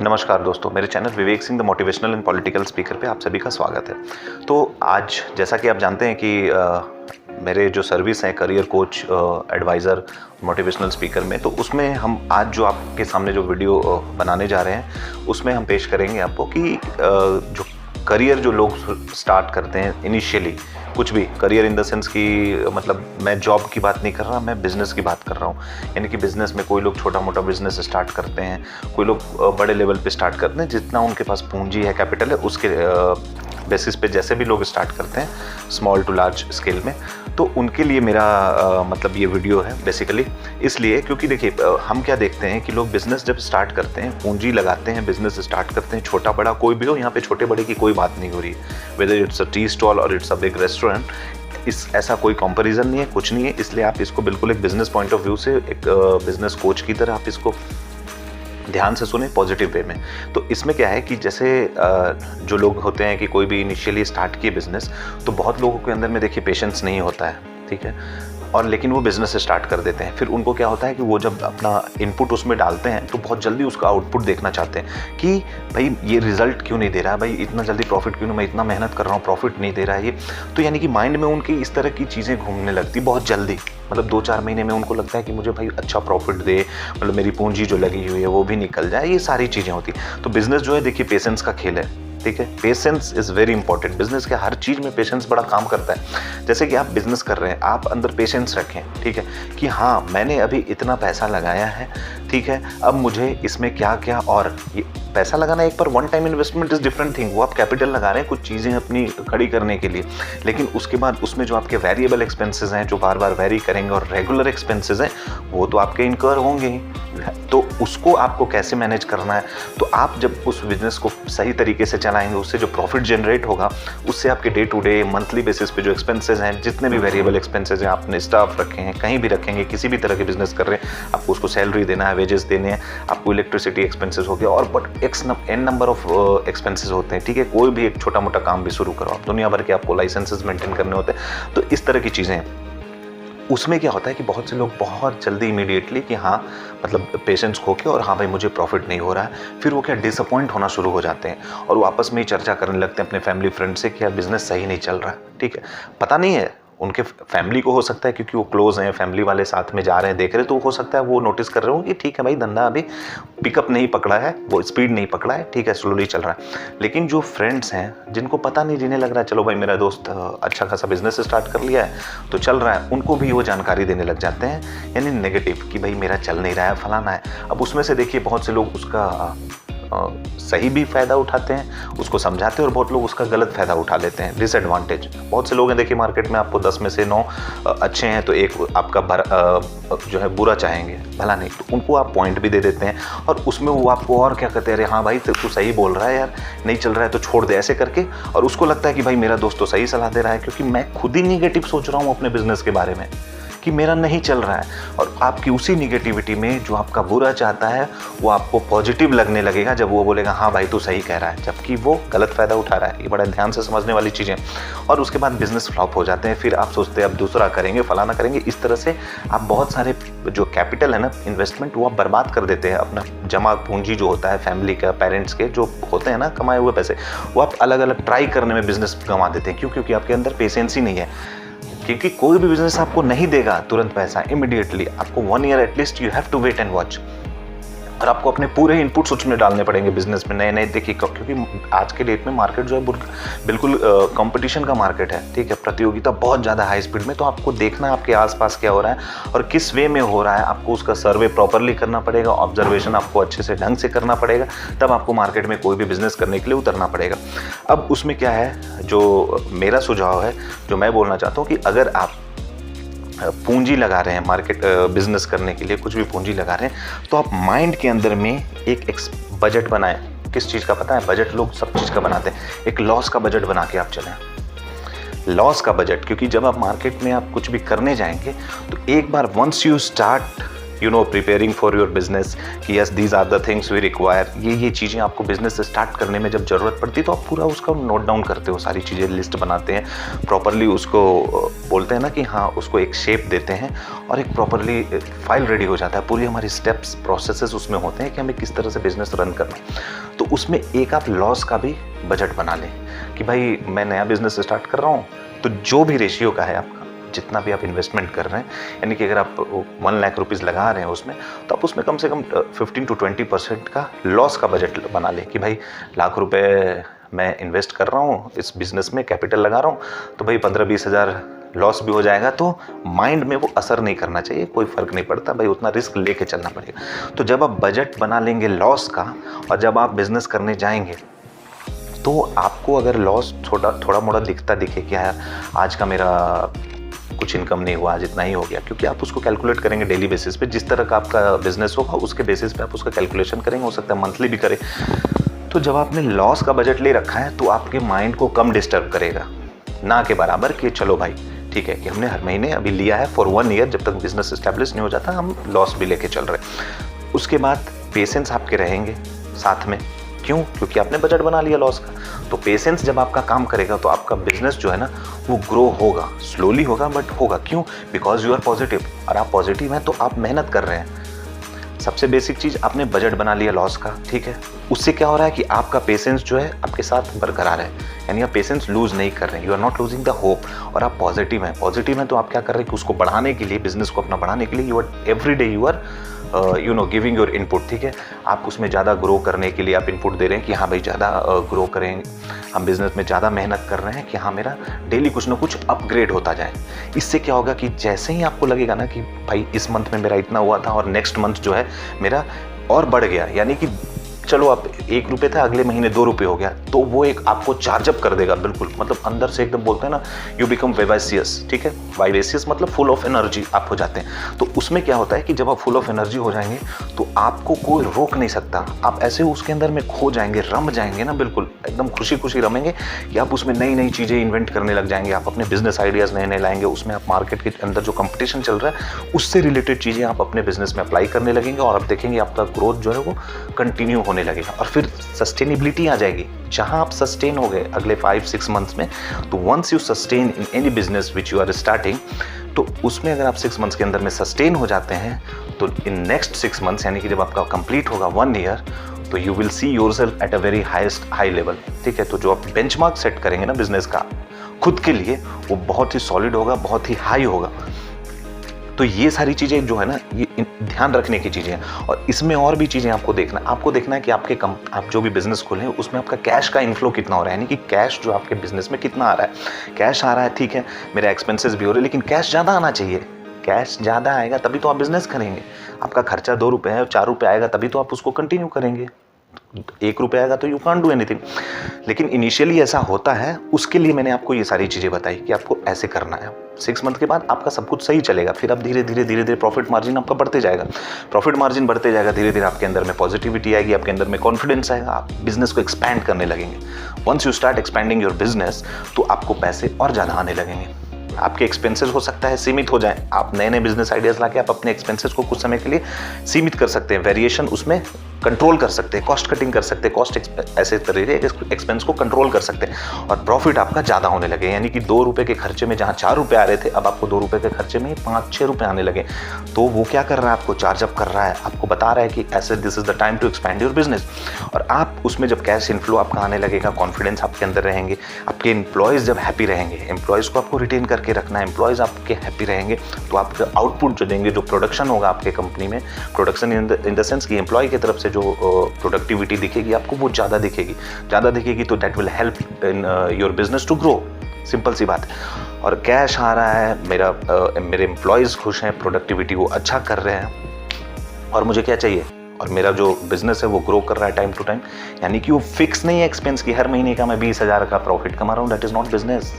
नमस्कार दोस्तों, मेरे channel Vivek Singh the motivational and political speaker पे आप सभी का स्वागत है। तो आज जैसा कि आप जानते हैं कि मेरे जो सर्विस है career coach, adviser, motivational speaker में, तो उसमें हम आज जो आपके सामने जो वीडियो बनाने जा रहे हैं उसमें हम पेश करेंगे आपको कि जो करियर जो लोग स्टार्ट करते हैं इनिशियली, कुछ भी करियर इन द सेंस कि मतलब मैं जॉब की बात नहीं कर रहा, मैं बिज़नेस की बात कर रहा हूँ। यानी कि बिज़नेस में कोई लोग छोटा मोटा बिज़नेस स्टार्ट करते हैं, कोई लोग बड़े लेवल पे स्टार्ट करते हैं, जितना उनके पास पूंजी है, कैपिटल है, उसके बेसिस पे जैसे भी लोग स्टार्ट करते हैं स्मॉल टू लार्ज स्केल में, तो उनके लिए मेरा मतलब ये वीडियो है बेसिकली इसलिए क्योंकि देखिए हम क्या देखते हैं कि लोग बिज़नेस जब स्टार्ट करते हैं, पूंजी लगाते हैं, बिज़नेस स्टार्ट करते हैं, छोटा बड़ा कोई भी हो, यहाँ पे छोटे बड़े की कोई बात नहीं हो रही है, whether it's a tea stall और इट्स अ बिग रेस्टोरेंट, ऐसा कोई कंपैरिजन नहीं है, कुछ नहीं है। इसलिए आप इसको बिल्कुल एक बिज़नेस पॉइंट ऑफ व्यू से, एक बिज़नेस कोच की तरह आप इसको ध्यान से सुने पॉजिटिव वे में। तो इसमें क्या है कि जैसे जो लोग होते हैं कि कोई भी इनिशियली स्टार्ट किए बिज़नेस, तो बहुत लोगों के अंदर में देखिए पेशेंस नहीं होता है, ठीक है, और लेकिन वो बिज़नेस स्टार्ट कर देते हैं। फिर उनको क्या होता है कि वो जब अपना इनपुट उसमें डालते हैं तो बहुत जल्दी उसका आउटपुट देखना चाहते हैं कि भाई ये रिजल्ट क्यों नहीं दे रहा है, भाई इतना जल्दी प्रॉफिट क्यों नहीं, मैं इतना मेहनत कर रहा हूँ, प्रॉफिट नहीं दे रहा है ये। तो यानी कि माइंड में उनकी इस तरह की चीज़ें घूमने लगती बहुत जल्दी, मतलब 2-4 महीने में उनको लगता है कि मुझे भाई अच्छा प्रॉफिट दे, मतलब मेरी पूंजी जो लगी हुई है वो भी निकल जाए, ये सारी चीज़ें होती। तो बिज़नेस जो है देखिए पेशेंस का खेल है, ठीक है, patience is very important. Business के हर चीज़ में पेशेंस बड़ा काम करता है। जैसे कि आप बिजनेस कर रहे हैं, आप अंदर पेशेंस रखें, ठीक है, कि हाँ मैंने अभी इतना पैसा लगाया है, ठीक है, अब मुझे इसमें क्या क्या, और ये पैसा लगाना एक पर one time investment is different thing, वो आप कैपिटल लगा रहे हैं कुछ चीज़ें अपनी खड़ी करने के लिए, लेकिन उसके बाद उसमें जो आपके वेरिएबल एक्सपेंसेस हैं जो बार बार वेरी करेंगे, और रेगुलर एक्सपेंसेस हैं वो तो आपके इनकर होंगे ही, तो उसको आपको कैसे मैनेज करना है। तो आप जब उस बिजनेस को सही तरीके से चलाएंगे, उससे जो प्रॉफिट जनरेट होगा, उससे आपके day to day monthly basis पे जो एक्सपेंसेस हैं, जितने भी वेरिएबल एक्सपेंसेस हैं, आपने स्टाफ रखे हैं, कहीं भी रखेंगे, किसी भी तरह के बिजनेस कर रहे हैं, आपको उसको सैलरी देना है, वेजेस देने हैं, आपको इलेक्ट्रिसिटी एक्सपेंसेस हो गया, और but an number of expenses होते हैं, ठीक है। कोई भी एक छोटा मोटा काम भी शुरू करो आप, दुनिया भर के आपको लाइसेंसेस मेंटेन करने होते हैं। तो इस तरह की चीज़ें हैं। उसमें क्या होता है कि बहुत से लोग बहुत जल्दी इमीडिएटली कि हाँ मतलब पेशेंस खो के, और हाँ भाई मुझे प्रॉफिट नहीं हो रहा है, फिर वो क्या डिसअपॉइंट होना शुरू हो जाते हैं, और वो आपस में ही चर्चा करने लगते हैं अपने फैमिली फ्रेंड से कि यार बिज़नेस सही नहीं चल रहा है, ठीक है। पता नहीं है उनके फैमिली को, हो सकता है क्योंकि वो क्लोज हैं, फैमिली वाले साथ में जा रहे हैं, देख रहे हैं, तो हो सकता है वो नोटिस कर रहे हो कि ठीक है भाई धंधा अभी पिकअप नहीं पकड़ा है, वो स्पीड नहीं पकड़ा है, ठीक है, स्लोली चल रहा है। लेकिन जो फ्रेंड्स हैं जिनको पता नहीं, जिन्हें लग रहा है चलो भाई मेरा दोस्त अच्छा खासा बिजनेस स्टार्ट कर लिया है तो चल रहा है, उनको भी वो जानकारी देने लग जाते हैं, यानी नेगेटिव, कि भाई मेरा चल नहीं रहा है, फलाना है। अब उसमें से देखिए बहुत से लोग उसका सही भी फ़ायदा उठाते हैं, उसको समझाते हैं, और बहुत लोग उसका गलत फ़ायदा उठा लेते हैं, डिसएडवांटेज। बहुत से लोग हैं देखिए मार्केट में, आपको 10 में से 9 अच्छे हैं तो एक आपका जो है बुरा चाहेंगे, भला नहीं, तो उनको आप पॉइंट भी दे देते हैं, और उसमें वो आपको और क्या कहते हैं, अरे हाँ भाई तू सही बोल रहा है यार, नहीं चल रहा है तो छोड़ दे, ऐसे करके। और उसको लगता है कि भाई मेरा दोस्त तो सही सलाह दे रहा है, क्योंकि मैं खुद ही निगेटिव सोच रहा हूँ अपने बिजनेस के बारे में कि मेरा नहीं चल रहा है, और आपकी उसी निगेटिविटी में जो आपका बुरा चाहता है वो आपको पॉजिटिव लगने लगेगा जब वो बोलेगा हाँ भाई तू सही कह रहा है, जबकि वो गलत फ़ायदा उठा रहा है। ये बड़ा ध्यान से समझने वाली चीज़ें। और उसके बाद बिजनेस फ्लॉप हो जाते हैं, फिर आप सोचते हैं अब दूसरा करेंगे, फलाना करेंगे, इस तरह से आप बहुत सारे जो कैपिटल है ना, इन्वेस्टमेंट, वो आप बर्बाद कर देते हैं। अपना जमा पूंजी जो होता है फैमिली का, पेरेंट्स के जो होते हैं ना कमाए हुए पैसे, वो आप अलग अलग ट्राई करने में बिजनेस गंवा देते हैं। क्यों? क्योंकि आपके अंदर पेशेंस ही नहीं है, क्योंकि कोई भी बिजनेस आपको नहीं देगा तुरंत पैसा इमीडिएटली, आपको 1 year at least you have to wait and watch, और आपको अपने पूरे इनपुट्स उसमें डालने पड़ेंगे बिजनेस में, नए नए। देखिए क्योंकि आज के डेट में मार्केट जो है बिल्कुल कंपटीशन का मार्केट है, ठीक है, प्रतियोगिता बहुत ज़्यादा हाई स्पीड में, तो आपको देखना है आपके आसपास क्या हो रहा है और किस वे में हो रहा है, आपको उसका सर्वे प्रॉपरली करना पड़ेगा, ऑब्जर्वेशन आपको अच्छे से ढंग से करना पड़ेगा, तब आपको मार्केट में कोई भी बिजनेस करने के लिए उतरना पड़ेगा। अब उसमें क्या है, जो मेरा सुझाव है, जो मैं बोलना चाहता हूँ कि अगर आप पूंजी लगा रहे हैं मार्केट बिजनेस करने के लिए, कुछ भी पूंजी लगा रहे हैं, तो आप माइंड के अंदर में एक बजट बनाएं। किस चीज़ का पता है? बजट लोग सब चीज़ का बनाते हैं, एक लॉस का बजट बना के आप चलें, लॉस का बजट। क्योंकि जब आप मार्केट में आप कुछ भी करने जाएंगे तो एक बार once you start preparing for your business कि yes these are the things we require, ये चीज़ें आपको बिजनेस स्टार्ट करने में जब ज़रूरत पड़ती है तो आप पूरा उसका नोट डाउन करते हो, सारी चीज़ें लिस्ट बनाते हैं, प्रॉपरली उसको बोलते हैं ना कि हाँ उसको एक शेप देते हैं और एक प्रॉपरली फाइल रेडी हो जाता है, पूरी हमारी स्टेप्स प्रोसेसेस उसमें होते हैं कि हमें किस तरह से बिजनेस रन करना। तो उसमें एक आप लॉस का भी बजट बना लें कि भाई मैं नया बिजनेस स्टार्ट कर रहा हूँ, तो जो भी रेशियो का है आपका, जितना भी आप इन्वेस्टमेंट कर रहे हैं, यानी कि अगर आप 1 लाख रुपीज़ लगा रहे हैं उसमें, तो आप उसमें कम से कम 15 to 20% का लॉस का बजट बना लें कि भाई लाख रुपए मैं इन्वेस्ट कर रहा हूँ इस बिज़नेस में, कैपिटल लगा रहा हूँ, तो भाई 15-20 हज़ार लॉस भी हो जाएगा तो माइंड में वो असर नहीं करना चाहिए, कोई फ़र्क नहीं पड़ता भाई, उतना रिस्क लेके चलना पड़ेगा। तो जब आप बजट बना लेंगे लॉस का और जब आप बिज़नेस करने जाएंगे तो आपको अगर लॉस थोड़ा मोड़ा दिखे कि यार आज का मेरा कुछ इनकम नहीं हुआ, आज इतना ही हो गया, क्योंकि आप उसको कैलकुलेट करेंगे डेली बेसिस पे, जिस तरह का आपका बिजनेस होगा उसके बेसिस पे आप उसका कैलकुलेशन करेंगे, हो सकता है मंथली भी करें। तो जब आपने लॉस का बजट ले रखा है तो आपके माइंड को कम डिस्टर्ब करेगा, ना के बराबर कि चलो भाई ठीक है कि हमने हर महीने अभी लिया है फॉर 1 ईयर, जब तक बिजनेस एस्टेब्लिश नहीं हो जाता हम लॉस भी लेके चल रहे हैं। उसके बाद पेशेंस आपके रहेंगे साथ में, क्यों? क्योंकि आपने बजट बना लिया लॉस का। तो पेशेंस जब आपका काम करेगा तो आपका बिजनेस जो है ना वो ग्रो होगा, स्लोली होगा बट होगा। क्यों? बिकॉज यू आर पॉजिटिव, और आप पॉजिटिव हैं तो आप मेहनत कर रहे हैं। सबसे बेसिक चीज़, आपने बजट बना लिया लॉस का, ठीक है, उससे क्या हो रहा है कि आपका पेशेंस जो है आपके साथ बरकरार है, यानी आप पेशेंस लूज नहीं कर रहे हैं, you are not losing the hope, और आप पॉजिटिव हैं तो आप क्या कर रहे हैं कि उसको बढ़ाने के लिए, बिजनेस को अपना बढ़ाने के लिए you are every day you are giving your input, ठीक है। आप उसमें ज़्यादा ग्रो करने के लिए आप इनपुट दे रहे हैं कि हाँ भाई ज़्यादा ग्रो करें, हम बिज़नेस में ज़्यादा मेहनत कर रहे हैं कि हाँ मेरा डेली कुछ ना कुछ अपग्रेड होता जाए। इससे क्या होगा कि जैसे ही आपको लगेगा ना कि भाई इस मंथ में मेरा इतना हुआ था और नेक्स्ट मंथ जो है मेरा और बढ़ गया, यानी कि चलो आप 1 रुपये था अगले महीने 2 रुपये हो गया, तो वो एक आपको चार्जअप कर देगा बिल्कुल, मतलब अंदर से एकदम बोलते हैं ना यू बिकम वाइवेसियस, ठीक है। वाइवेसियस मतलब फुल ऑफ एनर्जी आप हो जाते हैं। तो उसमें क्या होता है कि जब आप फुल ऑफ एनर्जी हो जाएंगे तो आपको कोई रोक नहीं सकता, आप ऐसे उसके अंदर में खो जाएंगे, रम जाएंगे ना, बिल्कुल एकदम खुशी खुशी रमेंगे कि आप उसमें नई नई चीज़ें इन्वेंट करने लग जाएंगे, आप अपने बिजनेस आइडियाज़ नए नए लाएंगे, उसमें आप मार्केट के अंदर जो कंपटीशन चल रहा है उससे रिलेटेड चीज़ें आप अपने बिजनेस में अप्लाई करने लगेंगे, और आप देखेंगे आपका ग्रोथ जो है वो कंटिन्यू होने लगेगा, और फिर सस्टेनेबिलिटी आ जाएगी। जहां आप सस्टेन हो गए अगले 5-6 मंथ्स में, तो once you sustain in any business which you are starting, तो उसमें अगर आप 6 मंथ्स के अंदर में सस्टेन हो जाते हैं तो इन नेक्स्ट 6 मंथ्स, यानी कि जब आपका कंप्लीट होगा 1 ईयर, तो you will see yourself at a very high level, ठीक है। तो जो आप बेंचमार्क सेट करेंगे ना बिजनेस का खुद के लिए, वो बहुत ही सॉलिड होगा, बहुत ही हाई होगा। तो ये सारी चीज़ें जो है ना, ये ध्यान रखने की चीज़ें हैं। और इसमें और भी चीज़ें आपको देखना है कि आप जो भी बिजनेस खोले हैं उसमें आपका कैश का इनफ्लो कितना हो रहा है, यानी कि कैश जो आपके बिजनेस में कितना आ रहा है। कैश आ रहा है, ठीक है, मेरे एक्सपेंसेस भी हो रहे हैं, लेकिन कैश ज़्यादा आना चाहिए। कैश ज़्यादा आएगा तभी तो आप बिजनेस करेंगे। आपका खर्चा 2 रुपये है, 4 रुपये आएगा तभी तो आप उसको कंटिन्यू करेंगे। 1 रुपये आएगा तो यू कांट डू एनीथिंग। लेकिन इनिशियली ऐसा होता है, उसके लिए मैंने आपको ये सारी चीज़ें बताई कि आपको ऐसे करना है। 6 मंथ के बाद आपका सब कुछ सही चलेगा, फिर आप धीरे धीरे प्रॉफिट मार्जिन आपका बढ़ते जाएगा, धीरे धीरे आपके अंदर में पॉजिटिविटी आएगी, आपके अंदर में कॉन्फिडेंस आएगा, आप बिजनेस को एक्सपैंड करने लगेंगे। Once you start expanding your business, तो आपको पैसे और ज़्यादा आने लगेंगे। आपके एक्सपेंसेस हो सकता है सीमित हो जाएं, आप नए नए बिजनेस आइडियाज़ लाके आप अपने एक्सपेंसेस को कुछ समय के लिए सीमित कर सकते हैं, वेरिएशन उसमें कंट्रोल कर सकते हैं, कॉस्ट कटिंग कर सकते हैं, ऐसे तरीके एक्सपेंस को कंट्रोल कर सकते हैं, और प्रॉफिट आपका ज़्यादा होने लगे, यानी कि 2 रुपये के खर्चे में जहाँ 4 रुपये आ रहे थे, अब आपको 2 रुपये के खर्चे में 5-6 रुपये आने लगे। तो वो क्या कर रहा है, आपको चार्जअप कर रहा है, आपको बता रहा है कि ऐसे this is the time to expand your business. और आप उसमें जब कैश इनफ्लो आपका आने लगेगा, कॉन्फिडेंस आपके अंदर रहेंगे, आपके एम्प्लॉयज़ जब हैप्पी रहेंगे, एम्प्लॉयज़ को आपको रिटेन करके रखना है, एम्प्लॉयज़ आपके हैप्पी रहेंगे, तो आपका आउटपुट जो देंगे, जो प्रोडक्शन होगा आपके कंपनी में, प्रोडक्शन इन द सेंस कि एम्प्लॉय की तरफ से जो प्रोडक्टिविटी दिखेगी आपको, वो ज़्यादा दिखेगी, तो that will help in your business to grow. Simple सी बात है। और कैश आ रहा है, मेरे एम्प्लॉयज़ खुश हैं, प्रोडक्टिविटी वो अच्छा कर रहे हैं, और मुझे क्या चाहिए, और मेरा जो बिजनेस है वो ग्रो कर रहा है टाइम टू टाइम, यानी कि वो फिक्स नहीं है एक्सपेंस की हर महीने का मैं 20,000 का प्रॉफिट कमा रहा हूँ, दैट इज़ नॉट बिजनेस।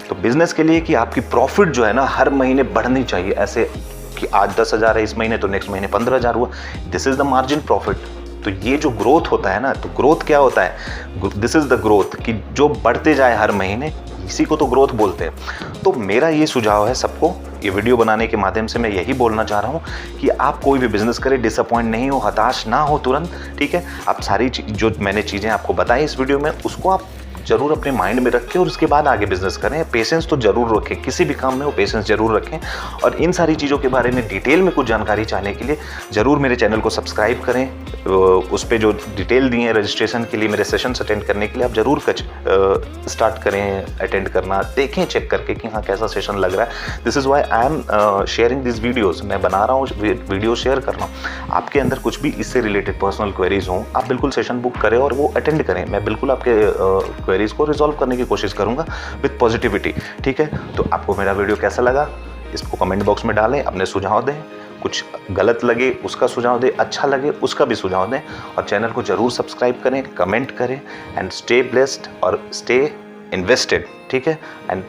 तो बिजनेस के लिए कि आपकी प्रॉफिट जो है ना हर महीने बढ़नी चाहिए, ऐसे कि आज 10,000 है इस महीने तो नेक्स्ट महीने 15,000 हुआ, this is the margin profit. तो ये जो ग्रोथ होता है ना, तो ग्रोथ क्या होता है, दिस इज द ग्रोथ कि जो बढ़ते जाए हर महीने, इसी को तो ग्रोथ बोलते हैं। तो मेरा ये सुझाव है सबको, ये वीडियो बनाने के माध्यम से मैं यही बोलना चाह रहा हूँ कि आप कोई भी बिजनेस करें, डिसअपॉइंट नहीं हो, हताश ना हो तुरंत, ठीक है। आप सारी जो मैंने चीज़ें आपको बताई इस वीडियो में, उसको आप जरूर अपने माइंड में रखें और उसके बाद आगे बिजनेस करें। पेशेंस तो जरूर रखें, किसी भी काम में वो पेशेंस जरूर रखें। और इन सारी चीज़ों के बारे में डिटेल में कुछ जानकारी चाहने के लिए जरूर मेरे चैनल को सब्सक्राइब करें। उस पर जो डिटेल दी है रजिस्ट्रेशन के लिए, मेरे सेशंस अटेंड करने के लिए, आप जरूर स्टार्ट करें अटेंड करना, देखें चेक करके कि हाँ कैसा सेशन लग रहा है। This is why I am sharing this videos. मैं बना रहा हूँ वीडियो, शेयर कर रहा हूँ। आपके अंदर कुछ भी इससे रिलेटेड पर्सनल क्वेरीज हों, आप बिल्कुल सेशन बुक करें और वो अटेंड करें। मैं बिल्कुल आपके क्वेरीज को रिजॉल्व करने की कोशिश करूंगा विद पॉजिटिविटी, ठीक है। तो आपको मेरा वीडियो कैसा लगा इसको कमेंट बॉक्स में डालें, अपने सुझाव दें। कुछ गलत लगे उसका सुझाव दें, अच्छा लगे उसका भी सुझाव दें। और चैनल को जरूर सब्सक्राइब करें, कमेंट करें। एंड स्टे ब्लेस्ड और स्टे इन्वेस्टेड, ठीक है। And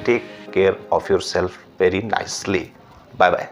take care of your self very nicely. Bye bye.